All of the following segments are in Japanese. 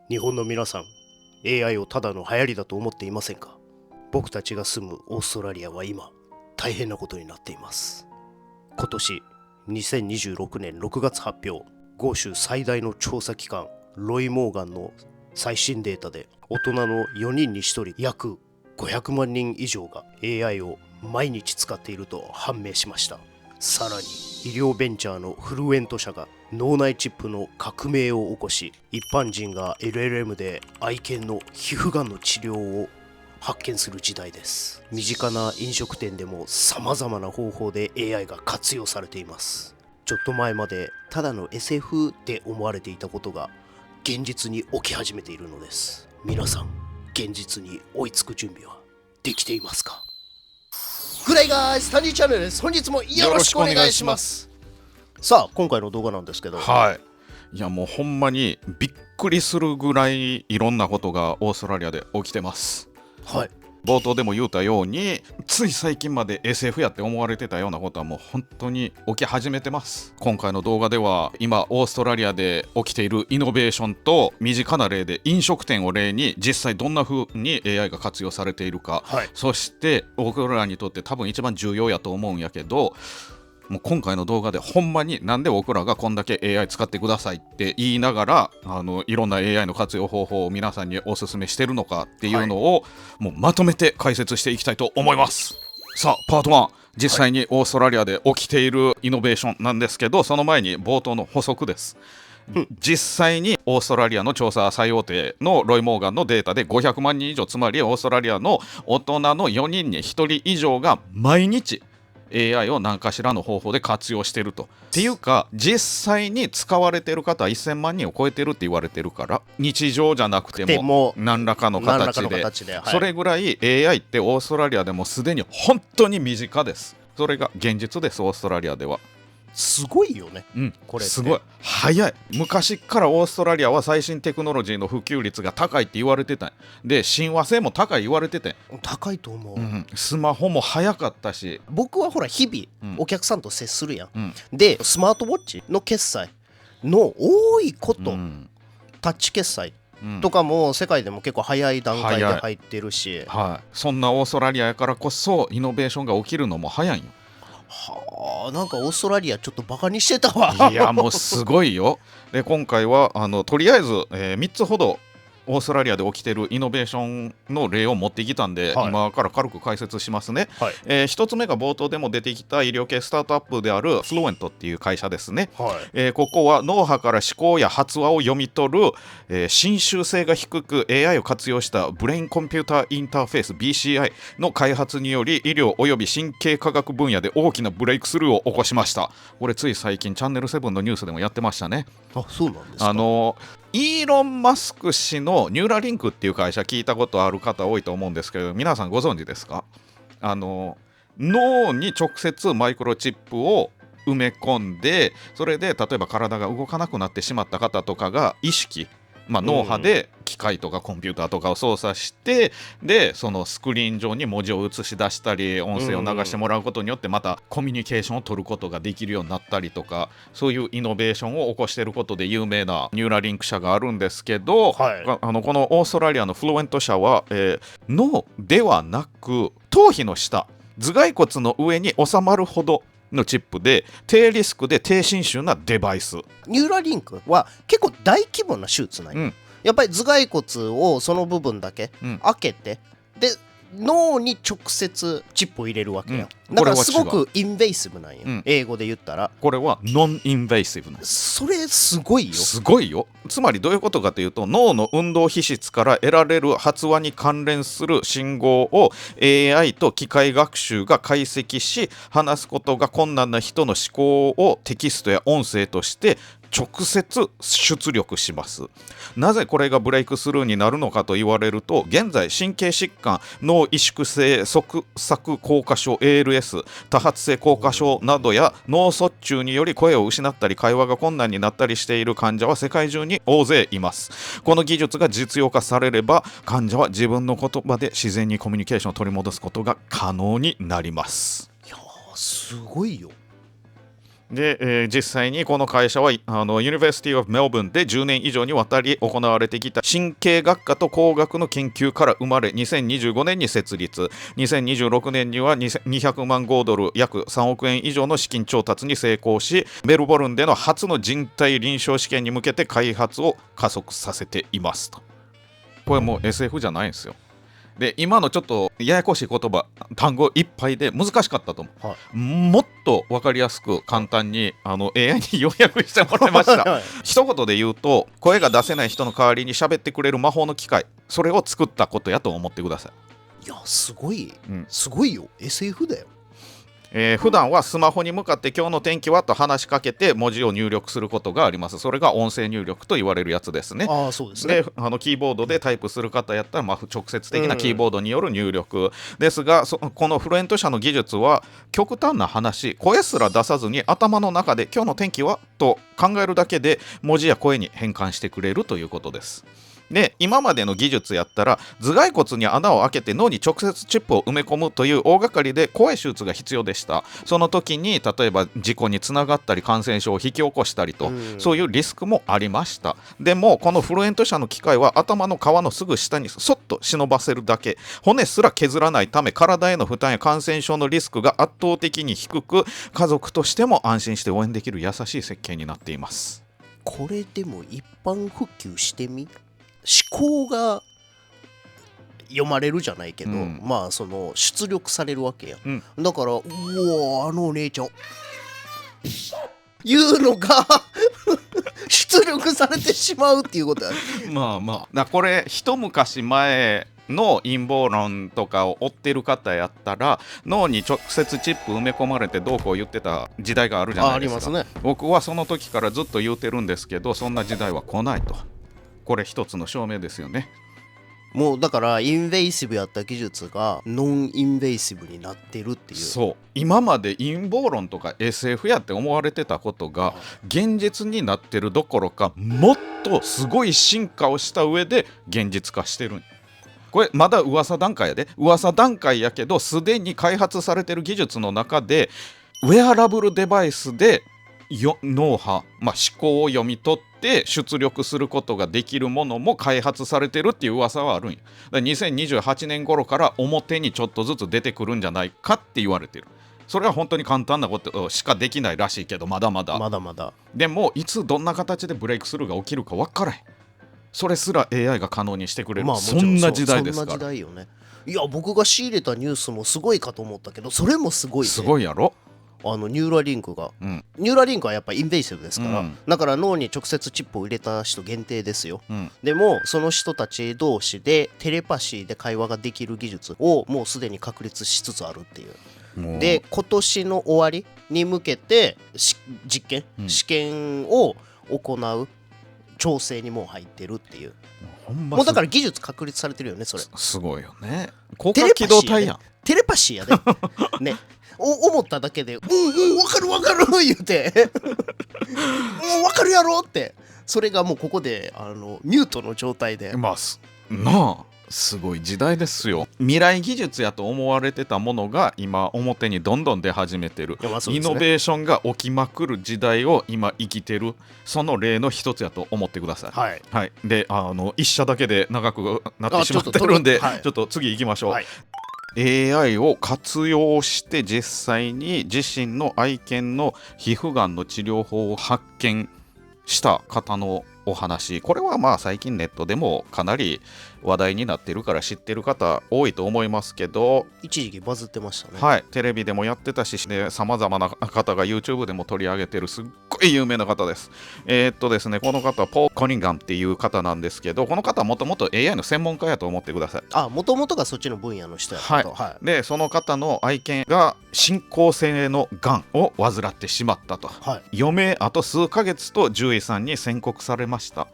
日本の皆さん、 AI をただの流行りだと思っていませんか？僕たちが住むオーストラリアは今大変なことになっています。今年2026年6月発表、豪州最大の調査機関ロイ・モーガンの最新データで、大人の4人に1人約500万人以上が AI を毎日使っていると判明しました。さらに医療ベンチャーのフルエント社が脳内チップの革命を起こし、一般人が LLM で愛犬の皮膚がんの治療を発見する時代です。身近な飲食店でも様々な方法で AI が活用されています。ちょっと前までただの SF って思われていたことが現実に起き始めているのです。皆さん、現実に追いつく準備はできていますか？グレイガーイズタニーチャンネルです。本日もよろしくお願いします。さあ、今回の動画なんですけど、いやもうほんまにびっくりするぐらいいろんなことがオーストラリアで起きてます。冒頭でも言うたように、つい最近まで SF やって思われてたようなことはもう本当に起き始めてます。今回の動画では今オーストラリアで起きているイノベーションと身近な例で飲食店を例に実際どんな風に AI が活用されているか、そして僕らにとって多分一番重要やと思うんやけど、もう今回の動画でほんまになんで僕らがこんだけ AI 使ってくださいって言いながらいろんな AI の活用方法を皆さんにお勧めしてるのかっていうのを、もうまとめて解説していきたいと思います。さあパート1、実際にオーストラリアで起きているイノベーションなんですけど、その前に冒頭の補足です。実際にオーストラリアの調査最大手のロイ・モーガンのデータで500万人以上、つまりオーストラリアの大人の4人に1人以上が毎日AI を何かしらの方法で活用してると。っていうか実際に使われてる方は1000万人を超えてるって言われてるから、日常じゃなくても何らかの形で、それぐらい AI ってオーストラリアでもすでに本当に身近です。それが現実です。オーストラリアではすごいよね、これってすごい早い。昔からオーストラリアは最新テクノロジーの普及率が高いって言われてたんで、親和性も高い言われてて、高いと思う、スマホも早かったし、僕はほら日々お客さんと接するやん、でスマートウォッチの決済の多いこと、タッチ決済とかも世界でも結構早い段階で入ってるし、そんなオーストラリアやからこそイノベーションが起きるのも早いんよ。なんかオーストラリアちょっとバカにしてたわ。いやもうすごいよ。で今回はとりあえず、3つほどオーストラリアで起きているイノベーションの例を持ってきたんで、今から軽く解説しますね。1つ目が冒頭でも出てきた医療系スタートアップであるフルエントっていう会社ですね。ここは脳波から思考や発話を読み取る、侵襲性が低く AI を活用したブレインコンピューターインターフェース BCI の開発により、医療および神経科学分野で大きなブレイクスルーを起こしました。これつい最近チャンネル7のニュースでもやってましたね。そうなんですか。イーロン・マスク氏のニューラリンクっていう会社聞いたことある方多いと思うんですけど、皆さんご存知ですか？脳に直接マイクロチップを埋め込んで、それで例えば体が動かなくなってしまった方とかが意識、脳波で機械とかコンピューターとかを操作して、でそのスクリーン上に文字を映し出したり音声を流してもらうことによってまたコミュニケーションを取ることができるようになったりとか、そういうイノベーションを起こしていることで有名なニューラリンク社があるんですけど、このオーストラリアのフルエント社は、脳ではなく頭皮の下、頭蓋骨の上に収まるほどのチップで低リスクで低侵襲なデバイス。ニューラリンクは結構大規模な手術なんよ、やっぱり頭蓋骨をその部分だけ開けて、で脳に直接チップを入れるわけや、だからすごくインベーシブなんよ、英語で言ったら。これはノンインベーシブな。それすごいよ。すごいよ。つまりどういうことかというと、脳の運動皮質から得られる発話に関連する信号を AI と機械学習が解析し、話すことが困難な人の思考をテキストや音声として直接出力します。なぜこれがブレイクスルーになるのかと言われると、現在神経疾患、脳萎縮性側索硬化症 ALS、多発性硬化症などや脳卒中により声を失ったり会話が困難になったりしている患者は世界中に大勢います。この技術が実用化されれば、患者は自分の言葉で自然にコミュニケーションを取り戻すことが可能になります。いやすごいよ。で、実際にこの会社はUniversity of Melbourne で10年以上にわたり行われてきた神経学科と工学の研究から生まれ、2025年に設立、2026年には200万豪ドル約3億円以上の資金調達に成功し、メルボルンでの初の人体臨床試験に向けて開発を加速させていますと。これもう SF じゃないんですよ。で、今のちょっとややこしい言葉、単語いっぱいで難しかったと思う、はい、もっと分かりやすく簡単にAI に要約してもらいました一言で言うと、声が出せない人の代わりに喋ってくれる魔法の機械、それを作ったことやと思ってください。いや、すごい、すごいよ、 SF だよ。普段はスマホに向かって今日の天気はと話しかけて文字を入力することがあります。それが音声入力と言われるやつですね。あ、そうですね。で、キーボードでタイプする方やったら、直接的なキーボードによる入力ですが、このフルエント社の技術は極端な話、声すら出さずに頭の中で今日の天気はと考えるだけで文字や声に変換してくれるということです。で、今までの技術やったら頭蓋骨に穴を開けて脳に直接チップを埋め込むという大掛かりで怖い手術が必要でした。その時に例えば事故につながったり感染症を引き起こしたりと、そういうリスクもありました。でもこのフルエント社の機械は頭の皮のすぐ下にそっと忍ばせるだけ、骨すら削らないため体への負担や感染症のリスクが圧倒的に低く、家族としても安心して応援できる優しい設計になっています。これでも一般普及してみ、思考が読まれるじゃないけど、まあその出力されるわけや、だから、うお、お姉ちゃんいうのが出力されてしまうっていうことや。まあこれ一昔前の陰謀論とかを追ってる方やったら、脳に直接チップ埋め込まれてどうこう言ってた時代があるじゃないですか。ありますね。僕はその時からずっと言うてるんですけど、そんな時代は来ないと。これ一つの証明ですよね。もうだからインベイシブやった技術がノンインベイシブになってるっていう。そう、今まで陰謀論とか SF やって思われてたことが現実になってるどころか、もっとすごい進化をした上で現実化してる。これまだ噂段階やで、噂段階やけどすでに開発されてる技術の中で、ウェアラブルデバイスで脳波、思考を読み取って出力することができるものも開発されてるっていう噂はあるんや。だから2028年頃から表にちょっとずつ出てくるんじゃないかって言われてる。それは本当に簡単なことしかできないらしいけど、まだまだでもいつどんな形でブレイクスルーが起きるか分からへん。それすら AI が可能にしてくれる、そんな時代ですから。そんな時代よね。いや、僕が仕入れたニュースもすごいかと思ったけど、それもすごいね。すごいやろ。ニューラリンクが、ニューラリンクはやっぱインベーシブですから、だから脳に直接チップを入れた人限定ですよ、でもその人たち同士でテレパシーで会話ができる技術をもうすでに確立しつつあるっていう。で、今年の終わりに向けて実験、試験を行う調整にもう入ってるっていう。もうだから技術確立されてるよね。それすごいよね。高架機動隊やん。テレパシーやでね。思っただけで分かる分かる言うて分かるやろって、それがもうここでミュートの状態で、なあ、すごい時代ですよ。未来技術やと思われてたものが今表にどんどん出始めてる、イノベーションが起きまくる時代を今生きてる、その例の一つやと思ってください。はい、で一社だけで長くなってしまってるんで、ちょっと次行きましょう。AI を活用して実際に自身の愛犬の皮膚がんの治療法を発見した方のお話、これは最近ネットでもかなり話題になってるから知ってる方多いと思いますけど、一時期バズってましたね。はい、テレビでもやってたし、さまざまな方が YouTube でも取り上げてるすっごい有名な方です。ですね、この方はポール・コニンガンっていう方なんですけど、この方はもともと AI の専門家やと思ってください。もともとがそっちの分野の人やったと。で、その方の愛犬が進行性のがんを患ってしまったと、余命あと数ヶ月と獣医さんに宣告されました。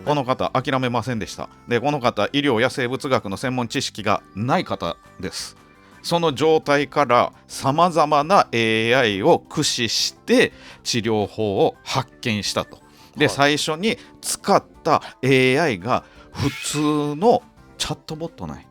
この方諦めませんでした。で、この方医療や生物学の専門知識がない方です。その状態からさまざまな AI を駆使して治療法を発見したと。で、最初に使った AI が普通のチャットボットない。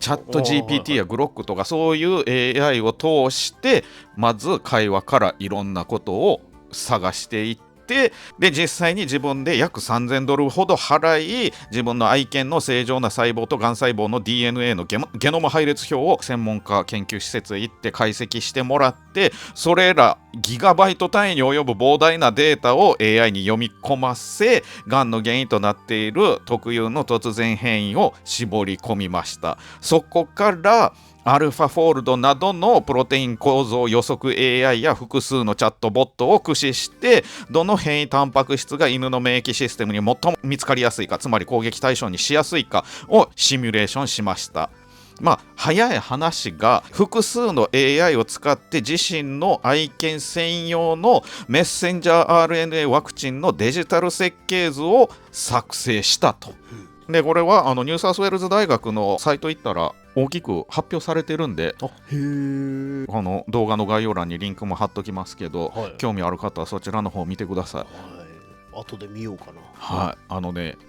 チャット GPT やグロックとかそういう AI を通してまず会話からいろんなことを探していって、で実際に自分で約$3000ほど払い、自分の愛犬の正常な細胞とがん細胞の DNA のゲノム配列表を専門家研究施設へ行って解析してもらって、それらギガバイト単位に及ぶ膨大なデータを AI に読み込ませ、がんの原因となっている特有の突然変異を絞り込みました。そこからアルファフォールドなどのプロテイン構造予測 AI や複数のチャットボットを駆使して、どの変異タンパク質が犬の免疫システムに最も見つかりやすいか、つまり攻撃対象にしやすいかをシミュレーションしました。早い話が複数の AI を使って自身の愛犬専用のメッセンジャー RNA ワクチンのデジタル設計図を作成したと。でこれはニューサウスウェールズ大学のサイト行ったら大きく発表されてるんで、この動画の概要欄にリンクも貼っときますけど、興味ある方はそちらの方を見てください。後で見ようかな。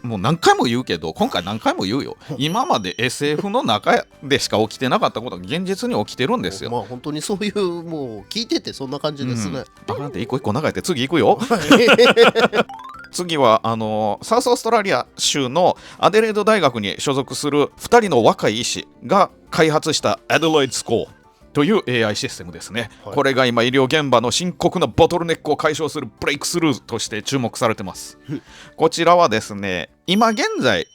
もう何回も言うけど、今回何回も言うよ。今まで SF の中でしか起きてなかったことが現実に起きてるんですよ。本当にそういう、もう聞いててそんな感じですね。バカンって一個一個長いって次行くよ。次はサウスオーストラリア州のアデレード大学に所属する2人の若い医師が開発したアデレードスコアという AI システムですね。これが今医療現場の深刻なボトルネックを解消するブレイクスルーとして注目されてます。こちらはですね、今現在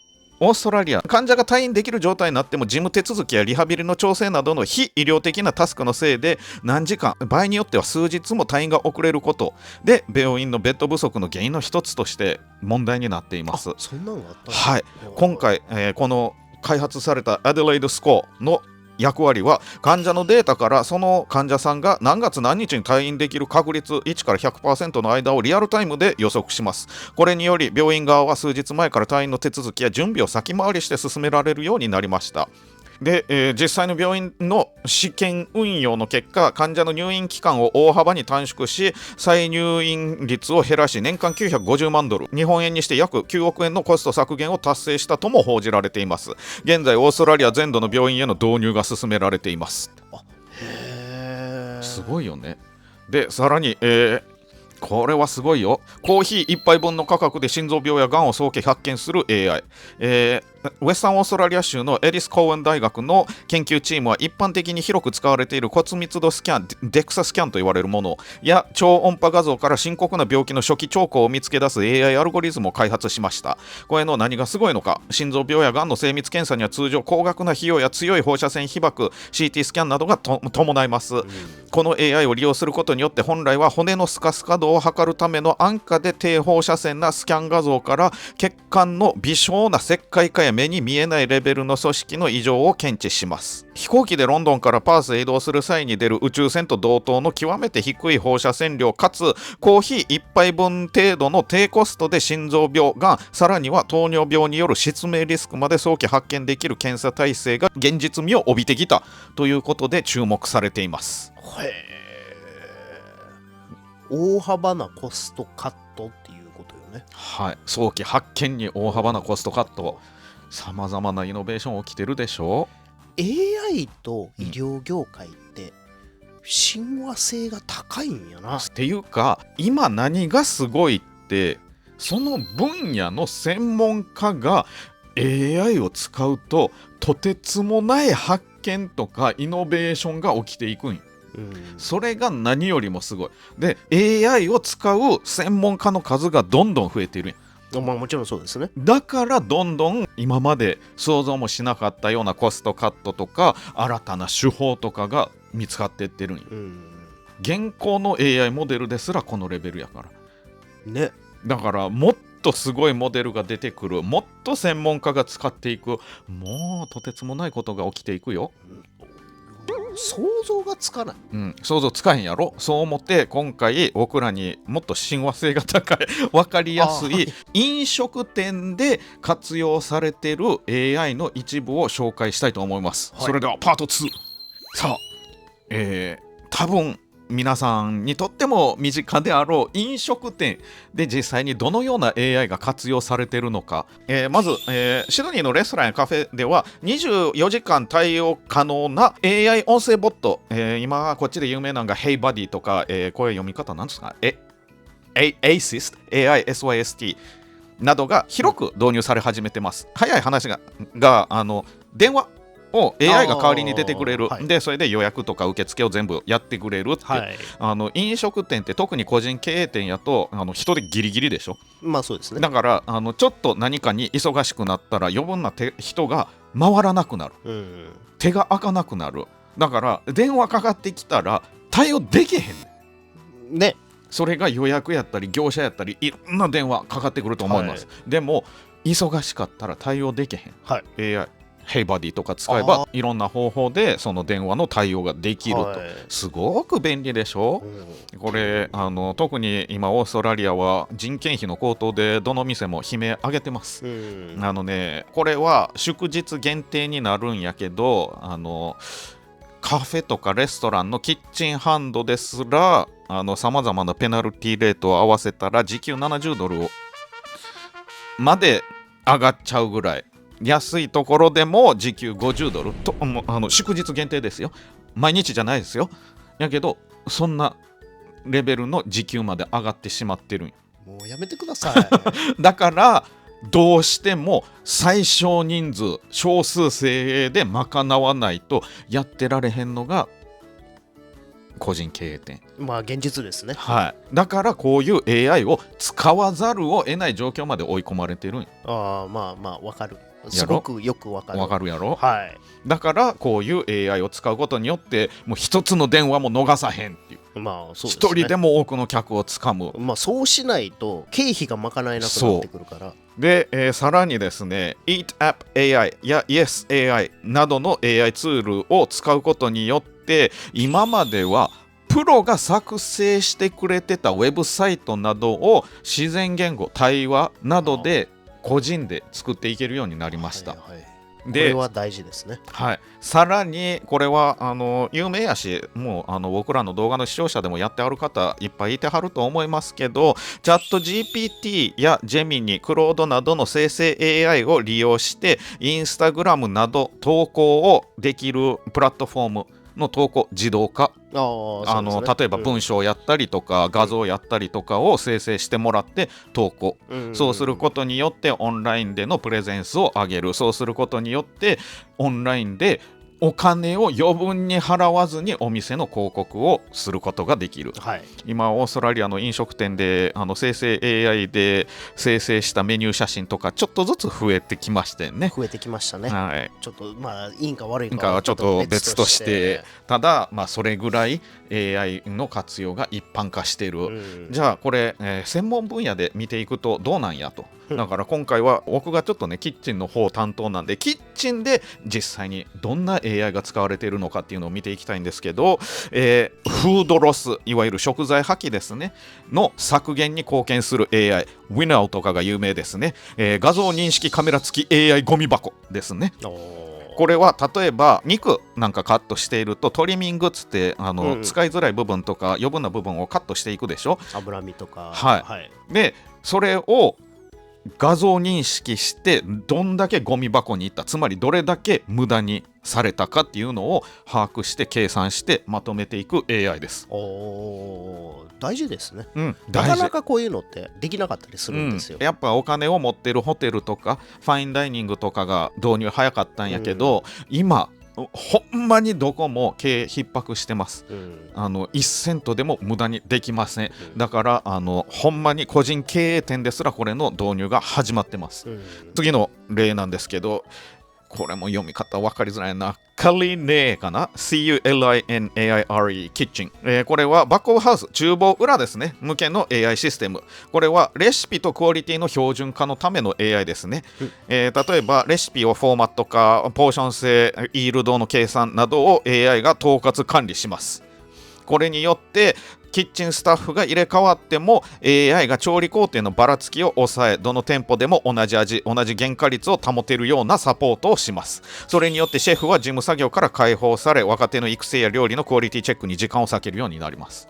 オーストラリア、患者が退院できる状態になっても事務手続きやリハビリの調整などの非医療的なタスクのせいで何時間、場合によっては数日も退院が遅れることで、病院のベッド不足の原因の一つとして問題になっています。そんなのがあった。はい、今回、この開発されたアデレイドスコアの役割は、患者のデータからその患者さんが何月何日に退院できる確率1から 100% の間をリアルタイムで予測します。これにより病院側は数日前から退院の手続きや準備を先回りして進められるようになりました。で、実際の病院の試験運用の結果、患者の入院期間を大幅に短縮し、再入院率を減らし、年間$950万、日本円にして約9億円のコスト削減を達成したとも報じられています。現在オーストラリア全土の病院への導入が進められています。すごいよね。でさらに、これはすごいよ。コーヒー1杯分の価格で心臓病やがんを早期発見する AI。ウェスタンオーストラリア州のエリス・コーエン大学の研究チームは、一般的に広く使われている骨密度スキャン、デクサスキャンと言われるものや超音波画像から深刻な病気の初期兆候を見つけ出す AI アルゴリズムを開発しました。これの何がすごいのか、心臓病やがんの精密検査には通常高額な費用や強い放射線被曝 CT スキャンなどが伴います。この AI を利用することによって、本来は骨のスカスカ度を測るための安価で低放射線なスキャン画像から、血管の微小な石灰化や目に見えないレベルの組織の異常を検知します。飛行機でロンドンからパースへ移動する際に出る宇宙船と同等の極めて低い放射線量かつコーヒー1杯分程度の低コストで心臓病、がん、さらには糖尿病による失明リスクまで早期発見できる検査体制が現実味を帯びてきたということで注目されています。大幅なコストカットっていうことよね。はい、早期発見に大幅なコストカット、さまざまなイノベーション起きてるでしょ。 AI と医療業界って親和性が高いんやな。っていうか、今何がすごいって、その分野の専門家が AI を使うととてつもない発見とかイノベーションが起きていくんよ。それが何よりもすごい。で AI を使う専門家の数がどんどん増えているんや。もちろんそうですね。だからどんどん今まで想像もしなかったようなコストカットとか新たな手法とかが見つかっていってるんよ。現行の AI モデルですらこのレベルやからね。だからもっとすごいモデルが出てくる、もっと専門家が使っていく、もうとてつもないことが起きていくよ。想像がつかない、想像つかへんやろ。そう思って今回僕らにもっと親和性が高い分かりやすい飲食店で活用されている AI の一部を紹介したいと思います。それではパート2。さあ、多分皆さんにとっても身近であろう飲食店で実際にどのような AI が活用されているのか、まず、シドニーのレストランやカフェでは24時間対応可能な AI 音声ボット、今こっちで有名なのが HeyBuddy とか、これ読み方なんですか？ASYST、AISYST などが広く導入され始めてます。早い話が電話を AI が代わりに出てくれる、はい、でそれで予約とか受付を全部やってくれるって、はい、飲食店って特に個人経営店やと人でギリギリでしょ。まあそうですね。だからちょっと何かに忙しくなったら余分な人が回らなくなる、手が開かなくなる。だから電話かかってきたら対応できへんね。それが予約やったり業者やったりいろんな電話かかってくると思います、はい、でも忙しかったら対応できへん、はい、AI HeyBuddy とか使えばいろんな方法でその電話の対応ができると、はい、すごく便利でしょ、これ特に今オーストラリアは人件費の高騰でどの店も悲鳴上げてます、これは祝日限定になるんやけどカフェとかレストランのキッチンハンドですらさまざまなペナルティレートを合わせたら時給70ドルまで上がっちゃうぐらい、安いところでも時給50ドルと祝日限定ですよ、毎日じゃないですよ。やけどそんなレベルの時給まで上がってしまってるん。もうやめてくださいだからどうしても最小人数少数精鋭で賄わないとやってられへんのが個人経営店。まあ現実ですね。はい。だからこういう AI を使わざるを得ない状況まで追い込まれてるん。まあわかる。すごくよくわかる。わかるやろ。はい。だからこういう AI を使うことによってもう一つの電話も逃さへんっていう。まあそうですね。一人でも多くの客をつかむ。まあそうしないと経費が賄えなくなってくるから。で、さらにですね EatAppAI や YesAI などの AI ツールを使うことによって今まではプロが作成してくれてたウェブサイトなどを自然言語対話などで個人で作っていけるようになりました。でこれは大事ですね。はい、さらにこれは有名やしもう僕らの動画の視聴者でもやってある方いっぱいいてはると思いますけど、チャット GPT やジェミニ、クロードなどの生成 AI を利用してインスタグラムなど投稿をできるプラットフォームの投稿自動化、例えば文章をやったりとか、画像をやったりとかを生成してもらって投稿、そうすることによってオンラインでのプレゼンスを上げる、そうすることによってオンラインでお金を余分に払わずにお店の広告をすることができる、はい、今オーストラリアの飲食店で生成 AI で生成したメニュー写真とかちょっとずつ増えてきましたよね。増えてきましたね、はい、ちょっとまあいいんか悪いんかはちょっと別として、ただまあそれぐらい AI の活用が一般化している、じゃあこれ、専門分野で見ていくとどうなんやと。だから今回は僕がちょっとねキッチンの方担当なんでキッチンで実際にどんな AI が使われているのかっていうのを見ていきたいんですけど、フードロス、いわゆる食材破棄ですねの削減に貢献する AI ウィナーとかが有名ですね、画像認識カメラ付き AI ゴミ箱ですね。これは例えば肉なんかカットしているとトリミングっつって使いづらい部分とか余分な部分をカットしていくでしょ、脂身とか、はいはい、でそれを画像認識してどんだけゴミ箱に行った、つまりどれだけ無駄にされたかっていうのを把握して計算してまとめていく AI です。大事ですね、なかなかこういうのってできなかったりするんですよ、やっぱお金を持ってるホテルとかファインダイニングとかが導入早かったんやけど、今ほんまにどこも経営逼迫してます、1セントでも無駄にできません、だからほんまに個人経営店ですらこれの導入が始まってます、次の例なんですけどこれも読み方分かりづらいな。カリネかな CULINAIRE キッチン、これはバックオブハウス厨房裏ですね向けの AI システム。これはレシピとクオリティの標準化のための AI ですね、例えばレシピをフォーマット化、ポーション制、イールドの計算などを AI が統括管理します。これによってキッチンスタッフが入れ替わっても AI が調理工程のばらつきを抑え、どの店舗でも同じ味、同じ原価率を保てるようなサポートをします。それによってシェフは事務作業から解放され、若手の育成や料理のクオリティチェックに時間を割けるようになります。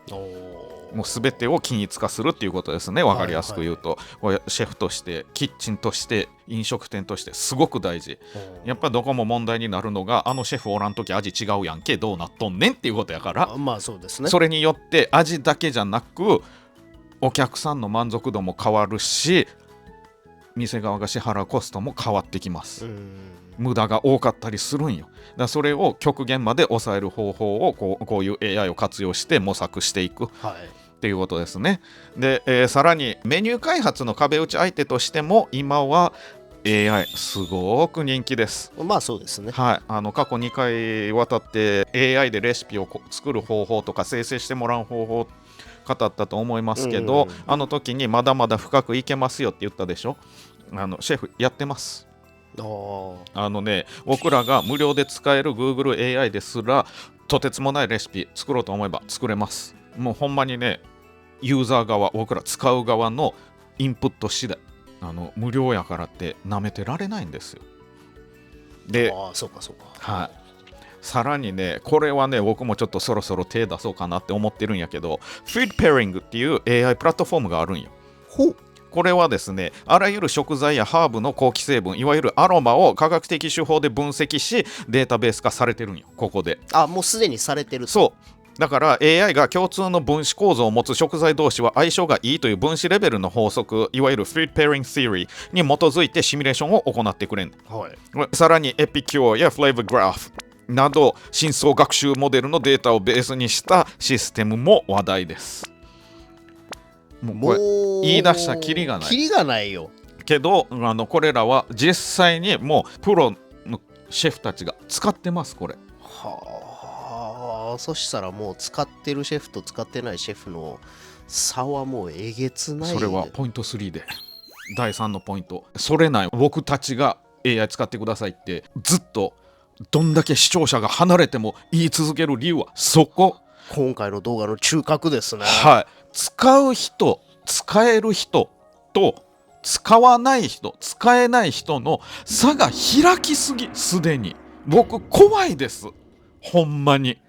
もう全てを均一化するっていうことですね。分かりやすく言うと、これシェフとしてキッチンとして飲食店としてすごく大事。やっぱどこも問題になるのが、あのシェフおらんとき味違うやんけ、どうなっとんねんっていうことやから、まあそうですね。それによって味だけじゃなくお客さんの満足度も変わるし、店側が支払うコストも変わってきます。無駄が多かったりするんよ。だからそれを極限まで抑える方法をこういう AI を活用して模索していく、っていうことですね。で、さらにメニュー開発の壁打ち相手としても今は AI すごく人気です。まあそうですね。過去2回わたって AI でレシピを作る方法とか生成してもらう方法語ったと思いますけど、あの時にまだまだ深くいけますよって言ったでしょ。シェフやってます。僕らが無料で使える Google AI ですらとてつもないレシピ作ろうと思えば作れます。もうほんまにね、ユーザー側、僕ら使う側のインプット次第、無料やからって舐めてられないんですよ。で、さらにね、これはね、僕もちょっとそろそろ手出そうかなって思ってるんやけど、Food Pairing っていう AI プラットフォームがあるんよ。これはですね、あらゆる食材やハーブの香気成分、いわゆるアロマを科学的手法で分析し、データベース化されてるんよ、ここで。もうすでにされてる。だから AI が共通の分子構造を持つ食材同士は相性がいいという分子レベルの法則、いわゆる Food Pairing Theory に基づいてシミュレーションを行ってくれん。さらに Epicure や Flavor Graph など深層学習モデルのデータをベースにしたシステムも話題です。もうこれ言い出したらキリがない。キリがないよ。けどこれらは実際にもうプロのシェフたちが使ってます。これそしたらもう使ってるシェフと使ってないシェフの差はもうえげつない。それはポイント3で第3のポイント、それない僕たちが AI 使ってくださいってずっとどんだけ視聴者が離れても言い続ける理由はそこ。今回の動画の中核ですね。使う人、使える人と使わない人、使えない人の差が開きすぎ、すでに僕怖いです、ほんまに。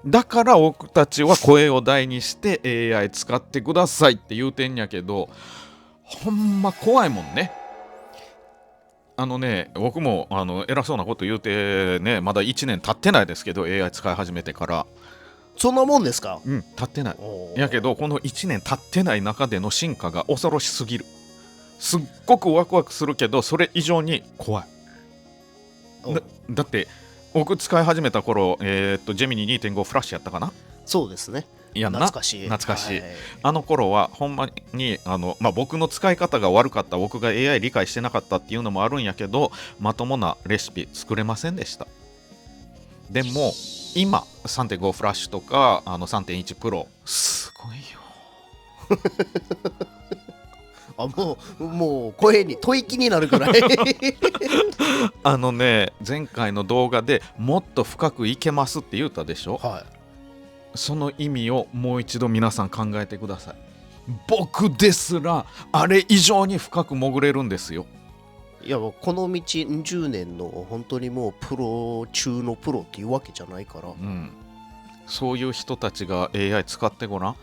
だから僕たちは声を大にして AI 使ってくださいって言うてんやけど、ほんま怖いもんね。僕も偉そうなこと言うてね、まだ1年経ってないですけど AI 使い始めてから。そんなもんですか？経ってない。やけどこの1年経ってない中での進化が恐ろしすぎる。すっごくワクワクするけどそれ以上に怖い。だって僕使い始めた頃、ジェミニ 2.5 フラッシュやったかな。そうですね。懐かしい。あの頃はほんまに僕の使い方が悪かった、僕が AI 理解してなかったっていうのもあるんやけど、まともなレシピ作れませんでした。でも今 3.5 フラッシュとか3.1 プロすごいよもう声に吐息になるくらい前回の動画でもっと深くいけますって言ったでしょ。その意味をもう一度皆さん考えてください。僕ですらあれ以上に深く潜れるんですよ。いや、この道10年の本当にもうプロ中のプロっていうわけじゃないから、そういう人たちが AI 使ってごらん。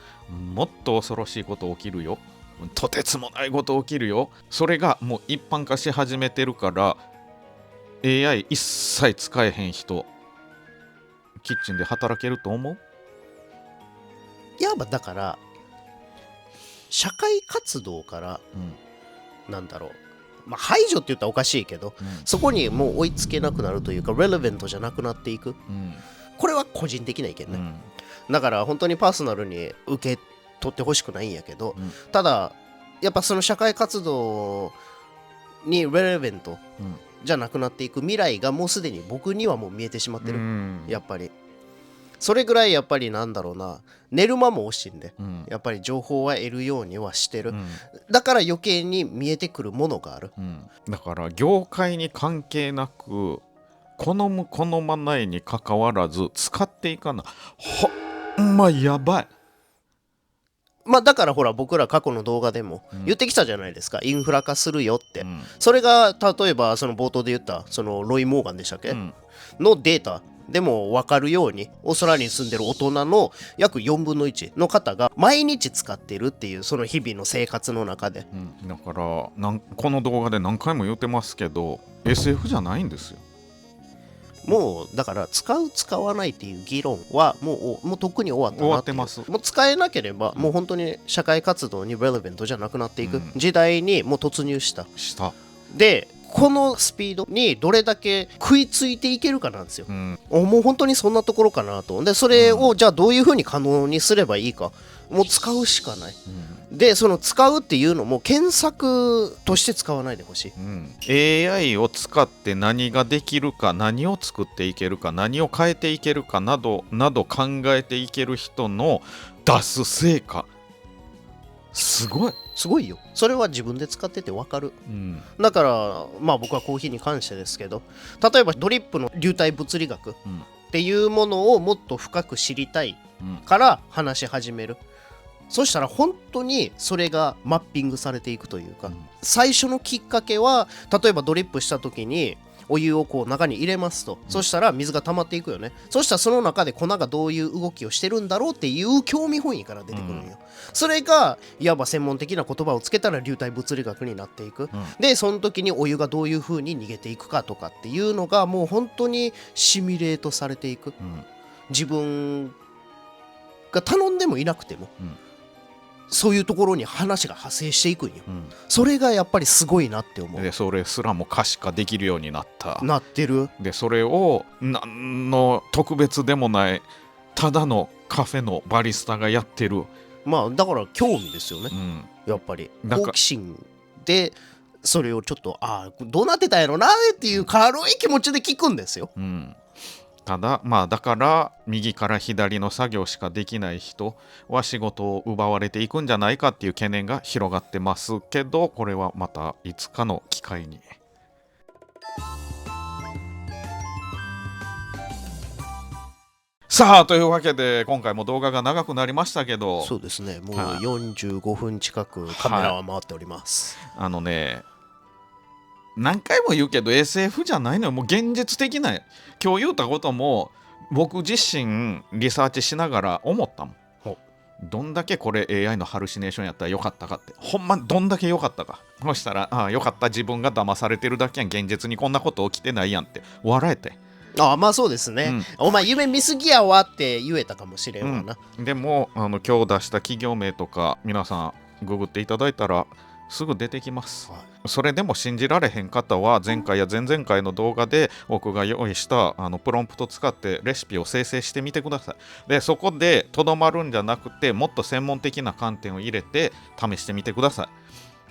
もっと恐ろしいこと起きるよ。とてつもないこと起きるよ。それがもう一般化し始めてるから AI 一切使えへん人キッチンで働けると思う？いや、だから社会活動から、なんだろう、排除って言ったらおかしいけど、そこにもう追いつけなくなるというかレレベントじゃなくなっていく、これは個人的な意見ね、だから本当にパーソナルに受け取ってほしくないんやけど、ただやっぱその社会活動にレレベントじゃなくなっていく未来がもうすでに僕にはもう見えてしまってる、やっぱりそれぐらいやっぱりなんだろうな、寝る間も惜しんで、やっぱり情報は得るようにはしてる、だから余計に見えてくるものがある、だから業界に関係なく好む好まないにかかわらず使っていかな、ほんんまやばい。まあだからほら僕ら過去の動画でも言ってきたじゃないですか、インフラ化するよって、うんそれが例えばその冒頭で言ったそのロイ・モーガンでしたっけ、うんのデータでも分かるようにオーストラリアに住んでる大人の約4分の1の方が毎日使ってるっていうその日々の生活の中で、だからこの動画で何回も言ってますけど SF じゃないんですよ。もうだから使う使わないっていう議論はもうとっくに終わったなっていう。終わってます。もう使えなければもう本当に社会活動にレレベントじゃなくなっていくうん時代にもう突入したした。で、このスピードにどれだけ食いついていけるかなんですよ、もう本当にそんなところかなと。でそれをじゃあどういうふうに可能にすればいいか、もう使うしかない、でその使うっていうのも検索として使わないでほしい、AI を使って何ができるか、何を作っていけるか、何を変えていけるかなどなど考えていける人の出す成果すごい。すごいよ。それは自分で使ってて分かる、だからまあ僕はコーヒーに関してですけど、例えばドリップの流体物理学っていうものをもっと深く知りたいから話し始める、そしたら本当にそれがマッピングされていくというか、最初のきっかけは例えばドリップした時にお湯をこう中に入れますと、そしたら水が溜まっていくよね。そしたらその中で粉がどういう動きをしてるんだろうっていう興味本位から出てくるんよ、それがいわば専門的な言葉をつけたら流体物理学になっていく、でその時にお湯がどういう風に逃げていくかとかっていうのがもう本当にシミュレートされていく、自分が頼んでもいなくても、そういうところに話が派生していくんよ、それがやっぱりすごいなって思う。でそれすらも可視化できるようになってる。でそれを何の特別でもないただのカフェのバリスタがやってる。まあだから興味ですよね、やっぱり好奇心でそれをちょっとどうなってたんやろなっていう軽い気持ちで聞くんですよ、ただまあだから右から左の作業しかできない人は仕事を奪われていくんじゃないかっていう懸念が広がってますけど、これはまたいつかの機会に。さあというわけで今回も動画が長くなりましたけど、そうですね、もう45分近くカメラは回っております、何回も言うけど SF じゃないのよ。もう現実的な、今日言うたことも僕自身リサーチしながら思ったもん。どんだけこれ AI のハルシネーションやったらよかったかって、ほんまどんだけよかったか。そしたらよかった、自分が騙されてるだけやん、現実にこんなこと起きてないやんって笑えて。まあそうですね、お前夢見すぎやわって言えたかもしれんわな、でも今日出した企業名とか皆さんググっていただいたらすぐ出てきます、それでも信じられへん方は前回や前々回の動画で僕が用意したプロンプト使ってレシピを生成してみてください。でそこでとどまるんじゃなくてもっと専門的な観点を入れて試してみてください。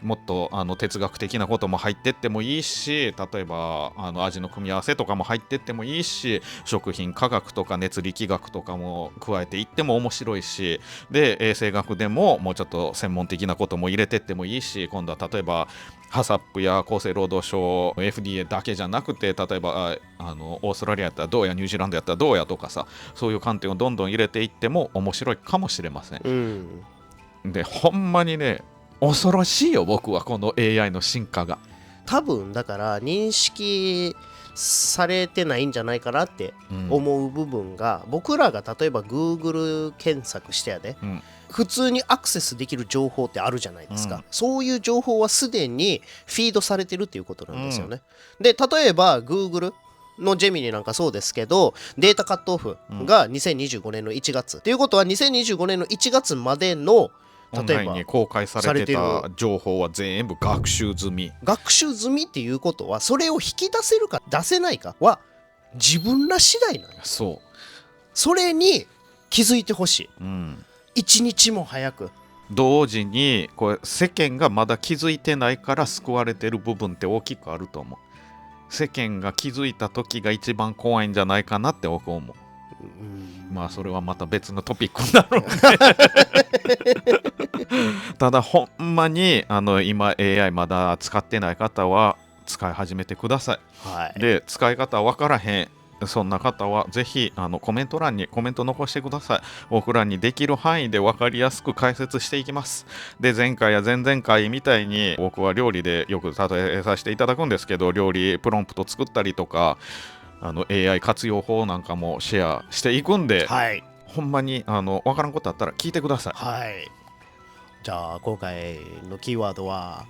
もっと哲学的なことも入ってってもいいし、例えば味の組み合わせとかも入ってってもいいし、食品科学とか熱力学とかも加えていっても面白いし、で衛生学でももうちょっと専門的なことも入れてってもいいし、今度は例えばハサップや厚生労働省 FDA だけじゃなくて、例えばオーストラリアやったらどうや、ニュージーランドやったらどうやとかさ、そういう観点をどんどん入れていっても面白いかもしれません、でほんまにね恐ろしいよ、僕はこの AI の進化が。多分だから認識されてないんじゃないかなって思う部分が、僕らが例えば Google 検索してやで、普通にアクセスできる情報ってあるじゃないですか、そういう情報はすでにフィードされてるっていうことなんですよね、で例えば Googleのジェミニなんかそうですけど、データカットオフが2025年の1月っていうことは2025年の1月までのオンラインに公開されてた情報は全部学習済みっていうことは、それを引き出せるか出せないかは自分ら次第なんよ。それに気づいてほしい、一日も早く。同時にこれ世間がまだ気づいてないから救われてる部分って大きくあると思う。世間が気づいた時が一番怖いんじゃないかなって僕思う。まあそれはまた別のトピックになるんでただほんまに今 AI まだ使ってない方は使い始めてください、で使い方分からへん、そんな方はぜひコメント欄にコメント残してください。僕らにできる範囲で分かりやすく解説していきます。で、前回や前々回みたいに僕は料理でよく例えさせていただくんですけど、料理プロンプト作ったりとかAI 活用法なんかもシェアしていくんで、はい、ほんまに分からんことあったら聞いてください。はい。じゃあ今回のキーワードは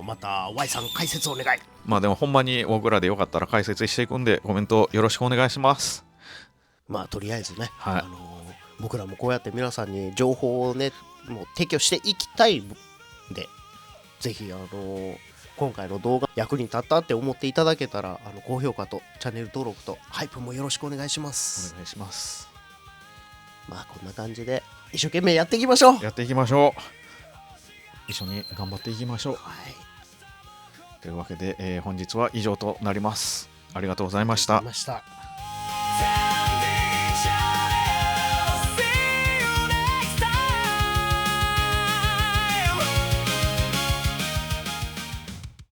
また Y さん解説お願い。まあでもほんまに僕らでよかったら解説していくんでコメントよろしくお願いします。まあとりあえずね、はい、僕らもこうやって皆さんに情報をねもう提供していきたいんで、ぜひ今回の動画役に立ったって思っていただけたら高評価とチャンネル登録とハイプもよろしくお願いします。お願いします。まあこんな感じで一生懸命やっていきましょう。やっていきましょう。一緒に頑張っていきましょう。はい、というわけで、本日は以上となります。ありがとうございました。